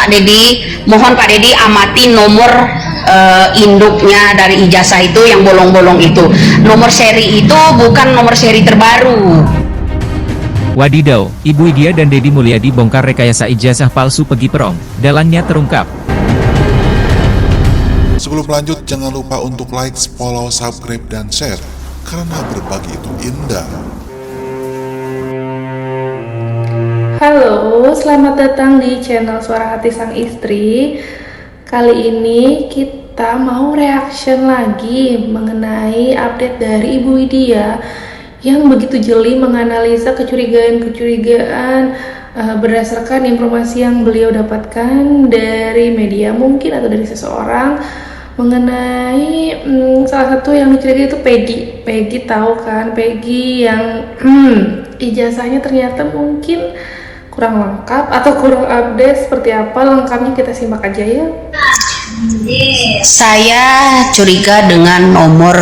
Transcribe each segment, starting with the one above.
Pak Dedi, mohon Pak Dedi amati nomor induknya dari ijazah itu yang bolong-bolong itu. Nomor seri itu bukan nomor seri terbaru. Wadidaw, Ibu Widya dan Deddy Mulyadi bongkar rekayasa ijazah palsu Pegi Perong. Dalangnya terungkap. Sebelum lanjut, jangan lupa untuk like, follow, subscribe, dan share, karena berbagi itu indah. Halo, selamat datang di channel Suara Hati Sang Istri. Kali ini kita mau reaction lagi mengenai update dari Ibu Widya yang begitu jeli menganalisa kecurigaan-kecurigaan berdasarkan informasi yang beliau dapatkan dari media mungkin atau dari seseorang mengenai salah satu yang dicurigai itu Peggy tahu kan, Peggy yang ijazahnya ternyata mungkin kurang lengkap atau kurang update. Seperti apa lengkapnya, kita simak aja ya. Saya curiga dengan nomor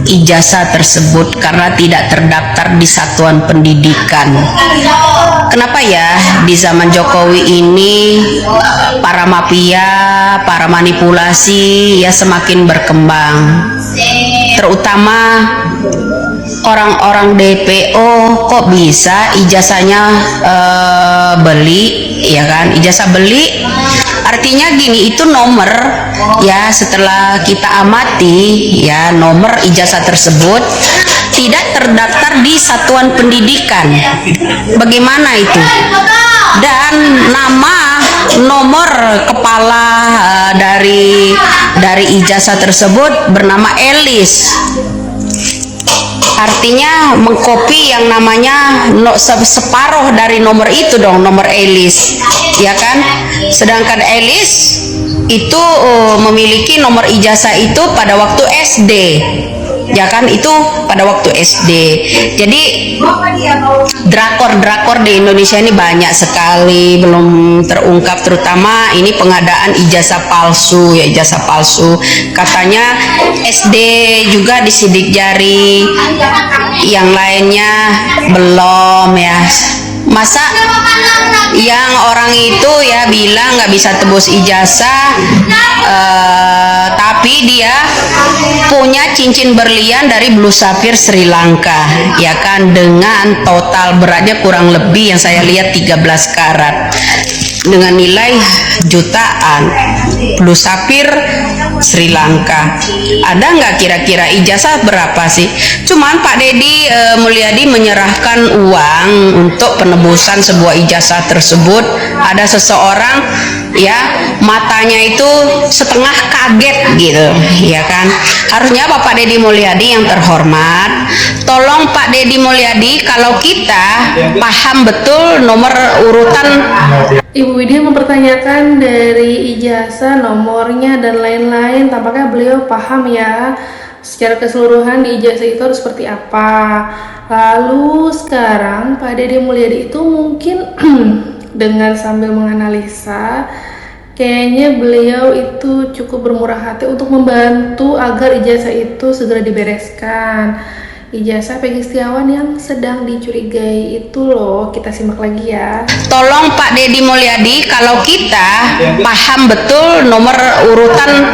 ijazah tersebut karena tidak terdaftar di satuan pendidikan. Kenapa ya di zaman Jokowi ini para mafia, para manipulasi ya semakin berkembang, terutama orang-orang DPO kok bisa ijazahnya beli, ya kan? Ijazah beli artinya gini, itu nomor ya, setelah kita amati ya, nomor ijazah tersebut tidak terdaftar di satuan pendidikan. Bagaimana itu? Dan nama nomor kepala dari ijazah tersebut bernama Elis. Artinya mengcopy yang namanya separuh dari nomor itu dong, nomor Elis, ya kan? Sedangkan Elis itu memiliki nomor ijazah itu pada waktu SD, ya kan? Itu pada waktu SD. Jadi drakor di Indonesia ini banyak sekali belum terungkap, terutama ini pengadaan ijazah palsu ya, ijazah palsu. Katanya SD juga disidik jari, yang lainnya belum ya. Masa yang orang itu ya bilang nggak bisa tebus ijazah, tapi dia punya cincin berlian dari Blue Sapphire Sri Lanka, ya kan, dengan total beratnya kurang lebih yang saya lihat 13 karat dengan nilai jutaan. Blue Sapphire Sri Lanka. Ada nggak kira-kira ijazah berapa sih? Cuman Pak Dedi Mulyadi menyerahkan uang untuk penebusan sebuah ijazah tersebut. Ada seseorang ya matanya itu setengah kaget gitu, ya kan? Harusnya Bapak Dedi Mulyadi yang terhormat, tolong Pak Dedi Mulyadi, kalau kita paham betul nomor urutan. Ibu Widya mempertanyakan dari ijazah, nomornya dan lain-lain. Tampaknya beliau paham ya secara keseluruhan di ijazah itu harus seperti apa. Lalu sekarang Pak Dedi Mulyadi itu mungkin dengan sambil menganalisa, kayaknya beliau itu cukup bermurah hati untuk membantu agar ijazah itu segera dibereskan. Ijazah Peggy Setiawan yang sedang dicurigai itu loh, kita simak lagi ya. Tolong Pak Dedi Mulyadi, kalau kita paham betul nomor urutan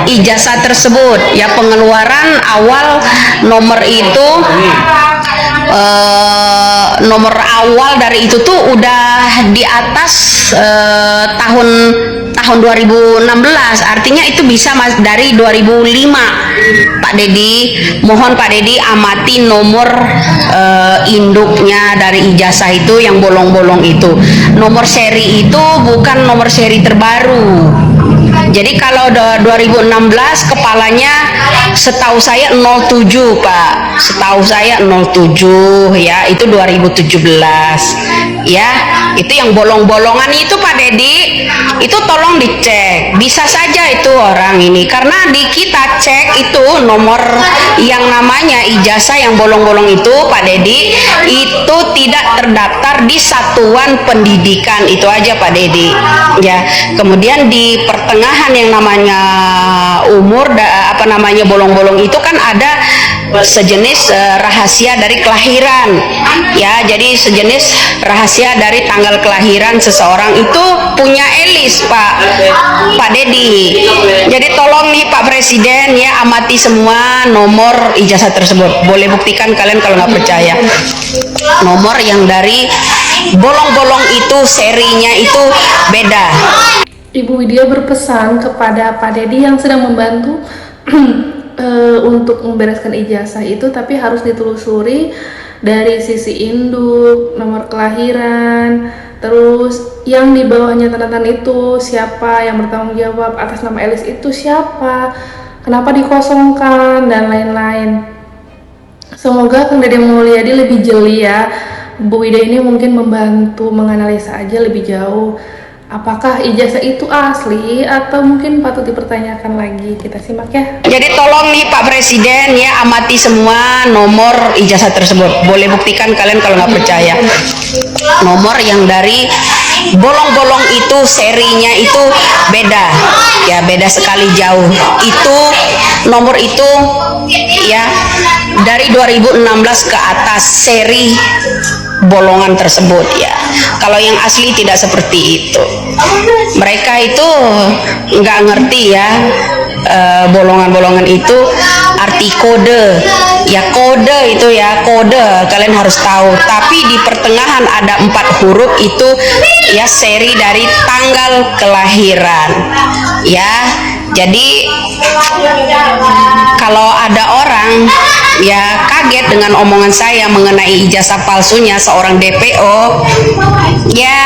ijazah tersebut ya, pengeluaran awal nomor itu, nomor awal dari itu tuh udah di atas tahun 2016, artinya itu bisa dari 2005. Pak Dedi, mohon Pak Dedi amati nomor induknya dari ijazah itu yang bolong-bolong itu. Nomor seri itu bukan nomor seri terbaru. Jadi kalau 2016 kepalanya setahu saya 07 Pak, setahu saya 07 ya, itu 2017 ya, itu yang bolong-bolongan itu Pak Dedi itu tolong dicek. Bisa saja itu orang ini, karena di kita cek itu nomor yang namanya ijazah yang bolong-bolong itu, Pak Dedi, itu tidak terdaftar di satuan pendidikan. Itu aja Pak Dedi ya. Kemudian di pertengahan yang namanya umur bolong-bolong itu kan ada sejenis rahasia dari kelahiran ya. Jadi sejenis rahasia dari tanggal kelahiran seseorang itu punya Elis Pak Dedi. Jadi tolong nih Pak Presiden ya, amati semua nomor ijazah tersebut. Boleh buktikan kalian kalau nggak percaya. Nomor yang dari bolong-bolong itu serinya itu beda. Ibu Widya berpesan kepada Pak Dedi yang sedang membantu untuk membereskan ijazah itu, tapi harus ditelusuri dari sisi induk, nomor kelahiran, terus yang di bawahnya tanda tangan itu siapa yang bertanggung jawab atas nama Elis itu siapa, kenapa dikosongkan, dan lain-lain. Semoga Kang Dede Mulyadi lebih jeli ya. Bu Widya ini mungkin membantu menganalisa aja lebih jauh apakah ijazah itu asli atau mungkin patut dipertanyakan lagi. Kita simak ya. Jadi tolong nih Pak Presiden ya, amati semua nomor ijazah tersebut. Boleh buktikan kalian kalau nggak percaya. Nomor yang dari bolong-bolong itu serinya itu beda ya, beda sekali jauh. Itu nomor itu ya dari 2016 ke atas seri bolongan tersebut ya. Kalau yang asli tidak seperti itu. Mereka itu nggak ngerti ya, bolongan-bolongan itu arti kode ya. Kode itu ya, kode kalian harus tahu. Tapi di pertengahan ada 4 huruf itu ya, seri dari tanggal kelahiran ya. Jadi kalau ada orang ya kaget dengan omongan saya mengenai ijazah palsunya seorang DPO, ya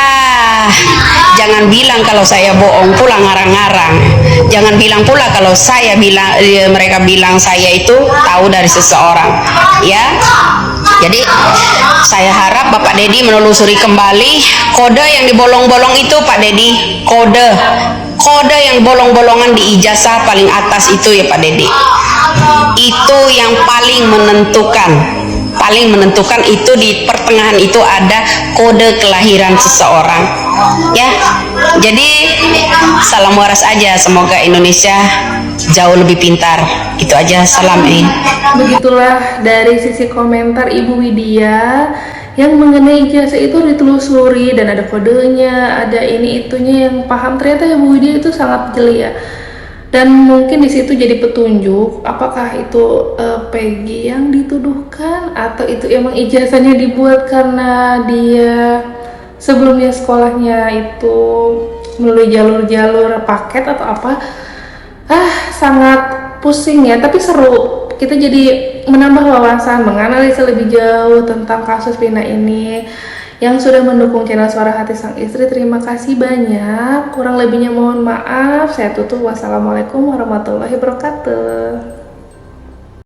jangan bilang kalau saya bohong pula ngarang-ngarang. Jangan bilang pula kalau saya bilang, mereka bilang saya itu tahu dari seseorang ya. Jadi saya harap Bapak Dedi menelusuri kembali kode yang dibolong-bolong itu Pak Dedi. Kode yang bolong-bolongan di ijazah paling atas itu ya Pak Dedi. Itu yang paling menentukan itu di pertengahan itu ada kode kelahiran seseorang ya. Jadi salam waras aja, semoga Indonesia jauh lebih pintar. Itu aja, salam. Begitulah dari sisi komentar Ibu Widya yang mengenai ijazah itu ditelusuri dan ada kodenya, ada ini itunya yang paham. Ternyata Ibu Widya itu sangat jeli ya. Dan mungkin di situ jadi petunjuk apakah itu Peggy yang dituduhkan atau itu emang ijazahnya dibuat karena dia sebelumnya sekolahnya itu melalui jalur-jalur paket atau apa. Sangat pusing ya, tapi seru. Kita jadi menambah wawasan, menganalisa lebih jauh tentang kasus Vina ini. Yang sudah mendukung channel Suara Hati Sang Istri, terima kasih banyak. Kurang lebihnya mohon maaf. Saya tutup. Wassalamualaikum warahmatullahi wabarakatuh.